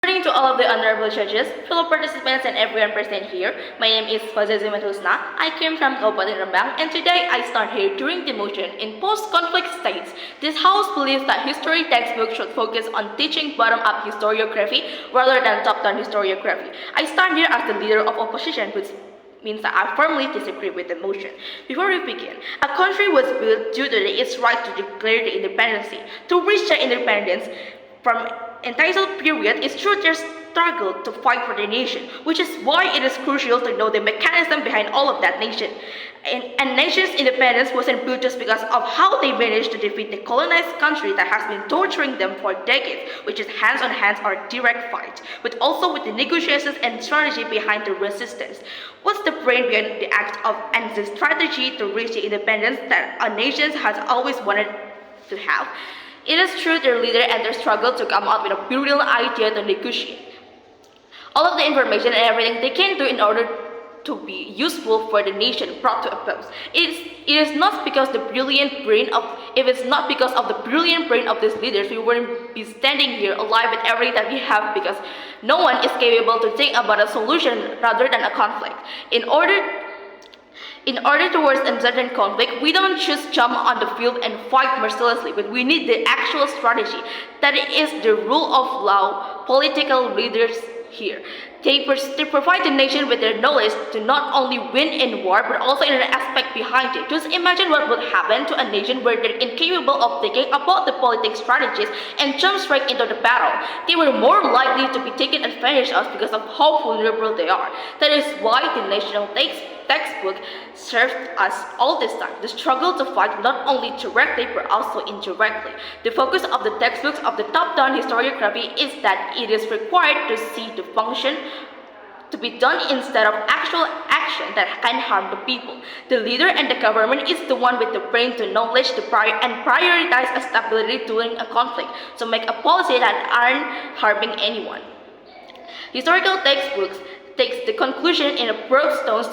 Morning to all of the honorable judges, fellow participants, and everyone present here. My name is Zaimatul. I came from Kabupaten Rembang, and today I stand here during the motion in post-conflict states. This house believes that history textbooks should focus on teaching bottom-up historiography rather than top-down historiography. I stand here as the leader of opposition, which means that I firmly disagree with the motion. Before we begin, a country was built due to its right to declare the independence. To reach the independence from entitled period is through their struggle to fight for the nation, which is why it is crucial to know the mechanism behind all of that nation. And nation's independence wasn't built just because of how they managed to defeat the colonized country that has been torturing them for decades, which is hands-on-hands or direct fight, but also with the negotiations and strategy behind the resistance. What's the brain behind the act of and the strategy to reach the independence that a nation has always wanted to have? It is through their leader and their struggle to come up with a brilliant idea to negotiate all of the information and everything they can do in order to be useful for the nation brought to oppose. It is not because the brilliant brain of if it's not because of the brilliant brain of these leaders, we wouldn't be standing here alive with everything that we have, because no one is capable to think about a solution rather than a conflict. In order towards uncertain conflict, we don't just jump on the field and fight mercilessly, but we need the actual strategy. That is the rule of law political leaders here. They provide the nation with their knowledge to not only win in war, but also in an aspect behind it. Just imagine what would happen to a nation where they're incapable of thinking about the political strategies and jump straight into the battle. They were more likely to be taken advantage of because of how vulnerable they are. That is why the national textbook served us all this time. The struggle to fight not only directly but also indirectly. The focus of the textbooks of the top-down historiography is that it is required to see the function to be done instead of actual action that can harm the people. The leader and the government is the one with the brain to knowledge and prioritize a stability during a conflict, so make a policy that aren't harming anyone. Historical textbooks takes the conclusion in a broad strokes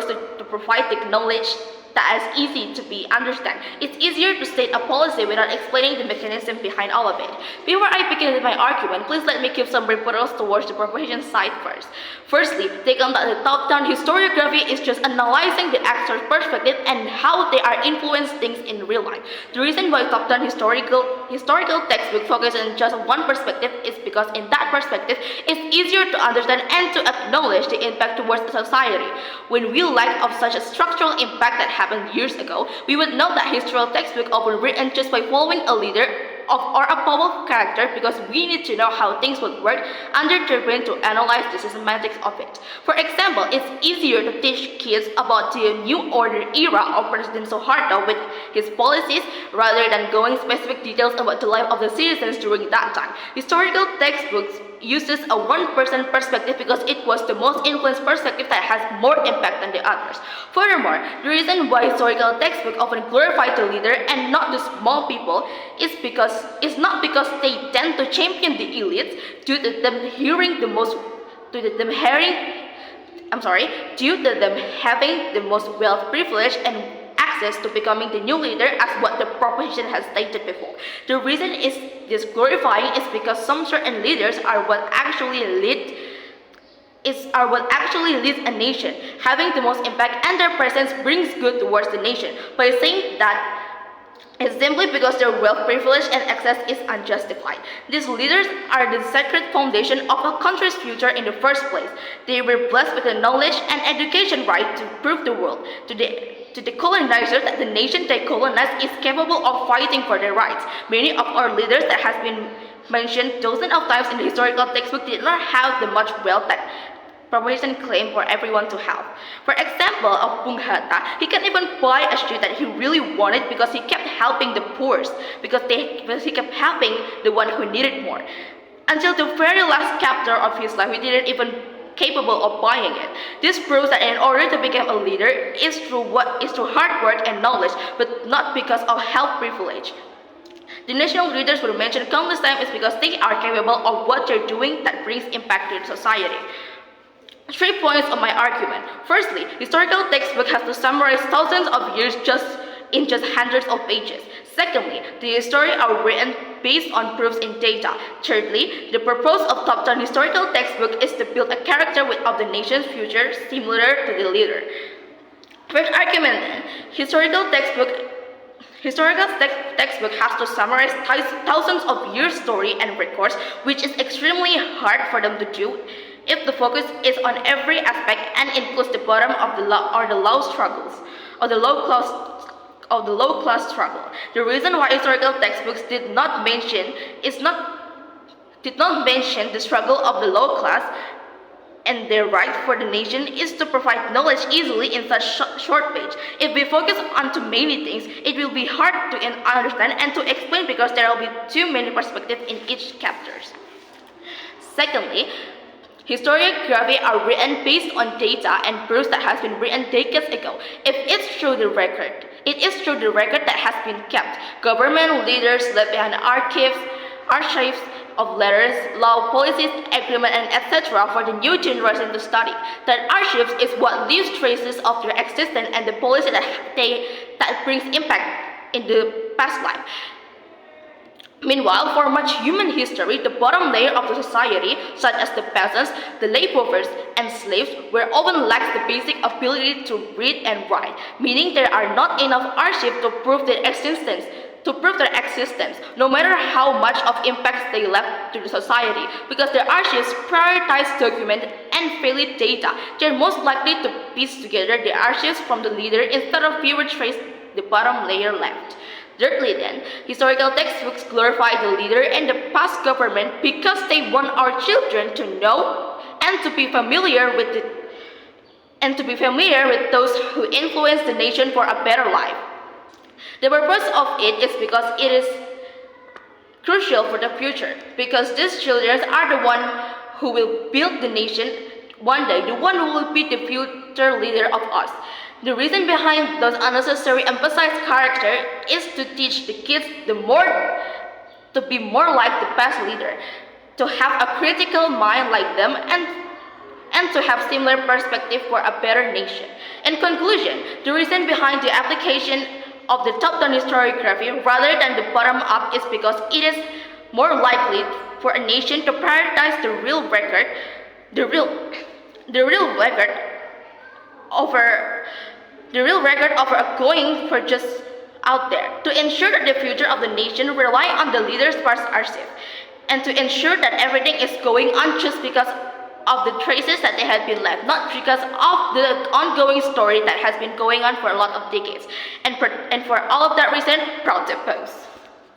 to provide the knowledge that is easy to be understand. It's easier to state a policy without explaining the mechanism behind all of it. Before I begin with my argument, please let me give some rebuttals towards the proposition side first. Firstly, take on that the top-down historiography is just analyzing the actor's perspective and how they are influencing things in real life. The reason why top-down historical textbook focus on just one perspective is because in that perspective, it's easier to understand and to acknowledge the impact towards the society. When we lack of such a structural impact that happened years ago, we would know that historical textbook often written just by following a leader or a powerful character, because we need to know how things would work under their brain to analyze the systematics of it. For example, it's easier to teach kids about the New Order era of President Suharto with his policies rather than going specific details about the life of the citizens during that time. Historical textbooks uses a one-person perspective because it was the most influenced perspective that has more impact than the others. Furthermore, the reason why historical textbooks often glorify the leader and not the small people is not because they tend to champion the elites due to them having the most wealth, privilege, and access to becoming the new leader, as what the proposition has stated before. The reason is this glorifying is because some certain leaders are what actually leads a nation, having the most impact, and their presence brings good towards the nation. By saying that, it's simply because their wealth, privilege, and access is unjustified. These leaders are the sacred foundation of a country's future in the first place. They were blessed with the knowledge and education right to prove the world to the colonizers that the nation they colonized is capable of fighting for their rights. Many of our leaders that has been mentioned dozens of times in the historical textbook did not have the much wealth that proposition claim for everyone to have. For example, of Bung Hatta, he can't even buy a shoe that he really wanted because he kept helping the poor, because he kept helping the one who needed more. Until the very last chapter of his life, he didn't even capable of buying it. This proves that in order to become a leader is through hard work and knowledge, but not because of health privilege. The national leaders were mentioned countless times is because they are capable of what they're doing that brings impact to the society. 3 points of my argument. Firstly, historical textbook has to summarize thousands of years in just hundreds of pages. Secondly, the story are written based on proofs in data. Thirdly, the purpose of top-down historical textbook is to build a character of the nation's future similar to the leader. First argument, Historical textbook has to summarize thousands of years story and records, which is extremely hard for them to do if the focus is on every aspect and includes the bottom of the low struggles or the low class struggle. The reason why historical textbooks did not mention the struggle of the low class and their right for the nation is to provide knowledge easily in such short page. If we focus on too many things, it will be hard to understand and to explain because there will be too many perspectives in each chapters. Secondly, historiography are written based on data and proofs that has been written decades ago. If it's through the record, it is through the record that has been kept. Government leaders left behind archives of letters, law, policies, agreement, and etc. for the new generation to study. That archives is what leaves traces of their existence and the policy that brings impact in the past life. Meanwhile, for much human history, the bottom layer of the society, such as the peasants, the laborers, and slaves, were often lacks the basic ability to read and write, meaning there are not enough archives to prove their existence, no matter how much of impact they left to the society, because the archives prioritize document and valid data. They're most likely to piece together the archives from the leader instead of fewer trace the bottom layer left. Thirdly then, historical textbooks glorify the leader and the past government because they want our children to know and to be familiar with those who influence the nation for a better life. The purpose of it is because it is crucial for the future, because these children are the one who will build the nation one day, the one who will be the future leader of us. The reason behind those unnecessary emphasized character is to teach the kids to be more like the past leader, to have a critical mind like them, and to have similar perspective for a better nation. In conclusion, the reason behind the application of the top-down historiography rather than the bottom-up is because it is more likely for a nation to prioritize the real record over a going for just out there, to ensure that the future of the nation rely on the leaders' past archive, and to ensure that everything is going on just because of the traces that they had been left, not because of the ongoing story that has been going on for a lot of decades. And for all of that reason, proud to post.